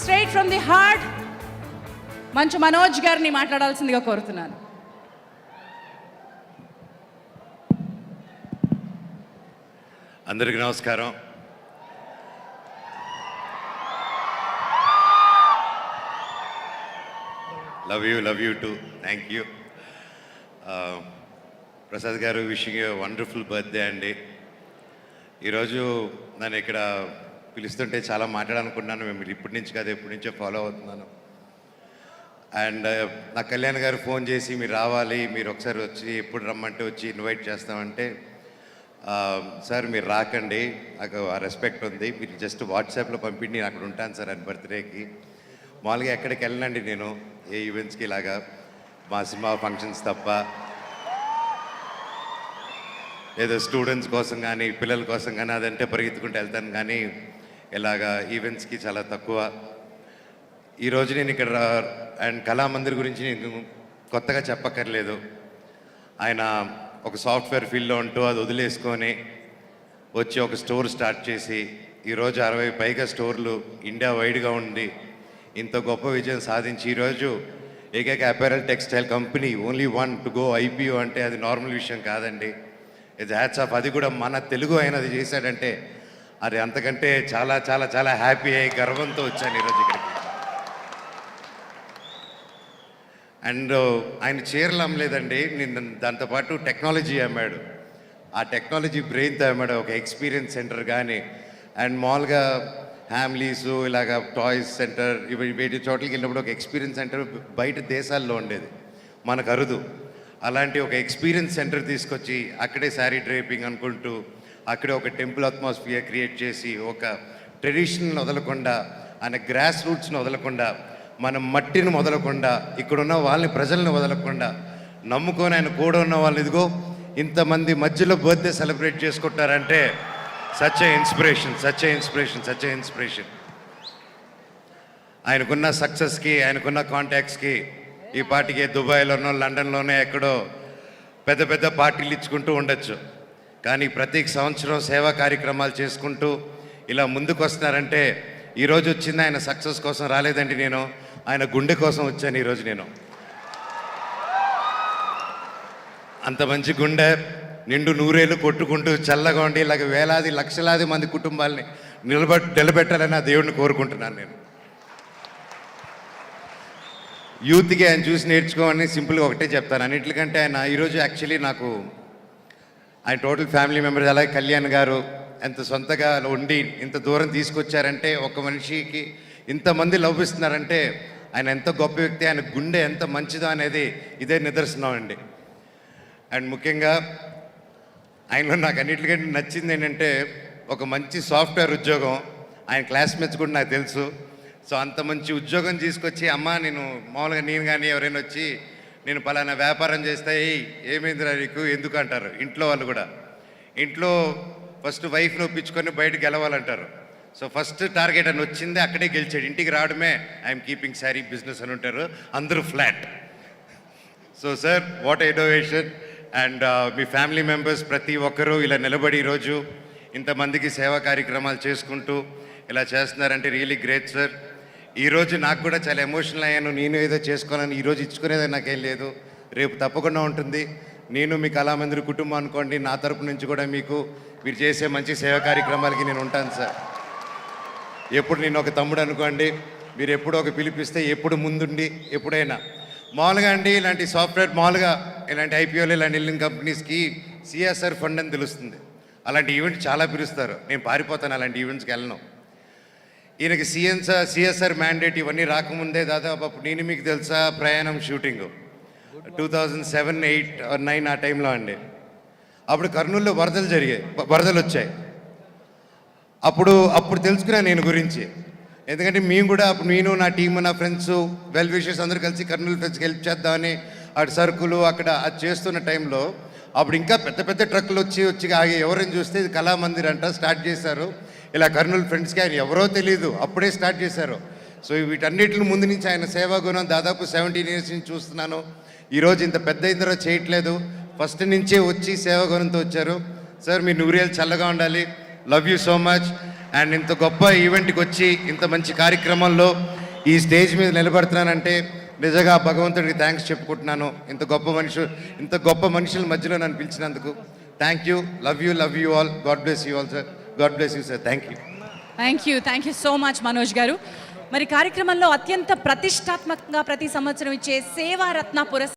Straight from the heart Manchu Manoj గారిని మాట్లాడాల్సిందిగా కోరుతున్నాను. అందరికీ నమస్కారం. Love you to thank you. Prasad గారు, విషింగ్ యూ వండర్ఫుల్ బర్త్డే అండి. ఈరోజు నన్ను ఇక్కడ పిలుస్తుంటే చాలా మాట్లాడాలనుకున్నాను. మేము ఇప్పటి నుంచి కాదు, ఎప్పటి నుంచో ఫాలో అవుతున్నాను. అండ్ నా కళ్యాణ్ గారు ఫోన్ చేసి మీరు రావాలి, మీరు ఒకసారి వచ్చి ఎప్పుడు రమ్మంటే వచ్చి ఇన్వైట్ చేస్తామంటే, సార్ మీరు రాకండి, నాకు ఆ రెస్పెక్ట్ ఉంది, మీరు జస్ట్ వాట్సాప్లో పంపిండి నేను అక్కడ ఉంటాను సార్ అని బర్త్డేకి. మామూలుగా ఎక్కడికి వెళ్ళనండి నేను, ఏ ఈవెంట్స్కి ఇలాగా మా సినిమా ఫంక్షన్స్ తప్ప. ఏదో స్టూడెంట్స్ కోసం కానీ పిల్లల కోసం కానీ అదంటే పరిగెత్తుకుంటూ వెళ్తాను, కానీ ఇలాగా ఈవెంట్స్కి చాలా తక్కువ. ఈరోజు నేను ఇక్కడ అండ్ కళామందిర్ గురించి నేను కొత్తగా చెప్పక్కర్లేదు. ఆయన ఒక సాఫ్ట్వేర్ ఫీల్డ్లో ఉంటూ అది వదిలేసుకొని వచ్చి ఒక స్టోర్ స్టార్ట్ చేసి ఈరోజు 60 పైగా స్టోర్లు ఇండియా వైడ్గా ఉండి ఇంత గొప్ప విజయం సాధించి ఈరోజు ఏకైక apparel textile company only one to go IPO అంటే అది నార్మల్ విషయం కాదండి. ఇది హ్యాట్స్ ఆఫ్. అది కూడా మన తెలుగు అయినది చేశాడంటే అది అంతకంటే చాలా చాలా చాలా హ్యాపీ అయ్యి గర్వంతో వచ్చాను ఈరోజు ఇక్కడికి. అండ్ ఆయన చీరలు అమ్మలేదండి, నేను దాంతోపాటు టెక్నాలజీ అమ్మాడు. ఆ టెక్నాలజీ బ్రెయిన్తో అమ్మాడు. ఒక ఎక్స్పీరియన్స్ సెంటర్ కానీ అండ్ మామూలుగా ఫ్యామిలీసు ఇలాగ టాయ్స్ సెంటర్ ఇవి వేటి చోట్లకి వెళ్ళినప్పుడు ఒక ఎక్స్పీరియన్స్ సెంటర్ బయట దేశాల్లో ఉండేది, మనకు అరుదు. అలాంటి ఒక ఎక్స్పీరియన్స్ సెంటర్ తీసుకొచ్చి అక్కడే శారీ డ్రైపింగ్ అనుకుంటూ అక్కడే ఒక టెంపుల్ అట్మాస్ఫియర్ క్రియేట్ చేసి ఒక ట్రెడిషనల్ని వదలకుండా, ఆయన గ్రాస్ రూట్స్ని వదలకుండా, మన మట్టిని వదలకుండా, ఇక్కడున్న వాళ్ళని ప్రజల్ని వదలకుండా నమ్ముకొని ఆయన కూడా ఉన్న వాళ్ళు ఇదిగో ఇంతమంది మధ్యలో బర్త్డే సెలబ్రేట్ చేసుకుంటారంటే such a inspiration, such a inspiration, such a inspiration. ఆయనకున్న సక్సెస్కి, ఆయనకున్న కాంటాక్ట్స్కి ఈ పార్టీకి దుబాయ్లోనో లండన్లోనో ఎక్కడో పెద్ద పెద్ద పార్టీలు ఇచ్చుకుంటూ ఉండొచ్చు, కానీ ప్రతి సంవత్సరం సేవా కార్యక్రమాలు చేసుకుంటూ ఇలా ముందుకు వస్తున్నారంటే ఈరోజు వచ్చింది ఆయన సక్సెస్ కోసం రాలేదండి, నేను ఆయన గుండె కోసం వచ్చాను ఈరోజు. నేను అంత మంచి గుండె నిండు నూరేళ్ళు కొట్టుకుంటూ చల్లగా ఉండి ఇలాగ వేలాది లక్షలాది మంది కుటుంబాలని నిలబెట్టాలని ఆ దేవుడిని కోరుకుంటున్నాను. నేను యూత్కి ఆయన చూసి నేర్చుకోమని సింపుల్గా ఒకటే చెప్తాను. అన్నింటికంటే ఆయన ఈరోజు యాక్చువల్లీ నాకు ఆయన టోటల్ ఫ్యామిలీ మెంబర్స్ అలాగే కళ్యాణ్ గారు ఎంత సొంతగా ఉండి ఇంత దూరం తీసుకొచ్చారంటే, ఒక మనిషికి ఇంతమంది లవ్ ఇస్తున్నారంటే ఆయన ఎంత గొప్ప వ్యక్తి, ఆయన గుండె ఎంత మంచిదో అనేది ఇదే నిదర్శనం అండి. అండ్ ముఖ్యంగా ఆయనలో నాకు అన్నిటికంటే నచ్చింది ఏంటంటే ఒక మంచి సాఫ్ట్వేర్ ఉద్యోగం. ఆయన క్లాస్మేట్స్ కూడా నాకు తెలుసు. సో అంత మంచి ఉద్యోగం తీసుకొచ్చి, అమ్మ నేను మామూలుగా నేను కానీ ఎవరైనా వచ్చి నేను పలానా వ్యాపారం చేస్తే ఏమైందిరా నీకు ఎందుకు అంటారు ఇంట్లో వాళ్ళు కూడా. ఇంట్లో ఫస్ట్ వైఫ్ని ఒప్పించుకొని బయటకు గెలవాలంటారు. సో ఫస్ట్ టార్గెట్ అని వచ్చింది, అక్కడే గెలిచాడు. ఇంటికి రావడమే ఐఎమ్ కీపింగ్ శారీ బిజినెస్ అని ఉంటారు, అందరూ flat. So sir what innovation. And me family members ప్రతి ఒక్కరూ ఇలా నిలబడి ఈరోజు ఇంతమందికి సేవా కార్యక్రమాలు చేసుకుంటూ ఇలా చేస్తున్నారంటే రియలీ గ్రేట్ సార్. ఈరోజు నాకు కూడా చాలా ఎమోషనల్ అయ్యాను. నేను ఏదో చేసుకోవాలని ఈరోజు ఇచ్చుకునేది నాకేం లేదు, రేపు తప్పకుండా ఉంటుంది. నేను మీ కళామందిర్ కుటుంబం అనుకోండి, నా తరపు నుంచి కూడా మీకు మీరు చేసే మంచి సేవా కార్యక్రమాలకి నేను ఉంటాను సార్. ఎప్పుడు నేను ఒక తమ్ముడు అనుకోండి, మీరు ఎప్పుడు ఒక పిలిపిస్తే ఎప్పుడు ముందుండి ఎప్పుడైనా మామూలుగా అండి ఇలాంటి సాఫ్ట్వేర్ మామూలుగా ఇలాంటి ఐపీఓలు ఇలాంటి వెళ్ళిన కంపెనీస్కి సిఎస్ఆర్ ఫండ్ అని తెలుస్తుంది. అలాంటి ఈవెంట్ చాలా పిలుస్తారు, నేను పారిపోతాను, అలాంటి ఈవెంట్స్కి వెళ్ళను. ఈయనకి సిఎస్ఆర్ మ్యాండేట్ ఇవన్నీ రాకముందే దాదాపు అప్పుడు నేను మీకు తెలుసా ప్రయాణం షూటింగ్ 2007, 8 or 9 ఆ టైంలో అండి. అప్పుడు కర్నూలులో వరదలు వచ్చాయి. అప్పుడు తెలుసుకున్నాను నేను గురించి. ఎందుకంటే మేము కూడా అప్పుడు నేను నా టీము నా ఫ్రెండ్స్ వెల్ విషర్స్ అందరూ కలిసి కర్నూలు ఫ్రెండ్స్కి హెల్ప్ చేద్దామని అటు సరుకులు అక్కడ అది చేస్తున్న టైంలో అప్పుడు ఇంకా పెద్ద పెద్ద ట్రక్కులు వచ్చి ఆగి ఎవరైనా చూస్తే ఇది కళామందిర్ అంట స్టార్ట్ చేశారు. ఇలా కర్నూలు ఫ్రెండ్స్కి ఆయన ఎవరో తెలియదు, అప్పుడే స్టార్ట్ చేశారు. సో వీటన్నిటిని ముందు నుంచి ఆయన సేవా గుణం దాదాపు 17 years నుంచి చూస్తున్నాను. ఈరోజు ఇంత పెద్ద ఇందరూ చేయట్లేదు, ఫస్ట్ నుంచే వచ్చి సేవా గుణంతో వచ్చారు. సార్ మీ నూరేళ్ళు చల్లగా ఉండాలి. Love you so much. And ఇంత గొప్ప ఈవెంట్కి వచ్చి ఇంత మంచి కార్యక్రమంలో ఈ స్టేజ్ మీద నిలబడుతున్నానంటే నిజంగా భగవంతుడికి థ్యాంక్స్ చెప్పుకుంటున్నాను. ఇంత గొప్ప మనుషుల మధ్యలో నన్ను పిలిచినందుకు thank you. Love you all. God bless you all sir. God bless you sir. Thank you. Thank you so much Manoj garu. మరి కార్యక్రమంలో అత్యంత ప్రతిష్టాత్మకంగా ప్రతి సంవత్సరం ఇచ్చే సేవారత్న పురస్కారం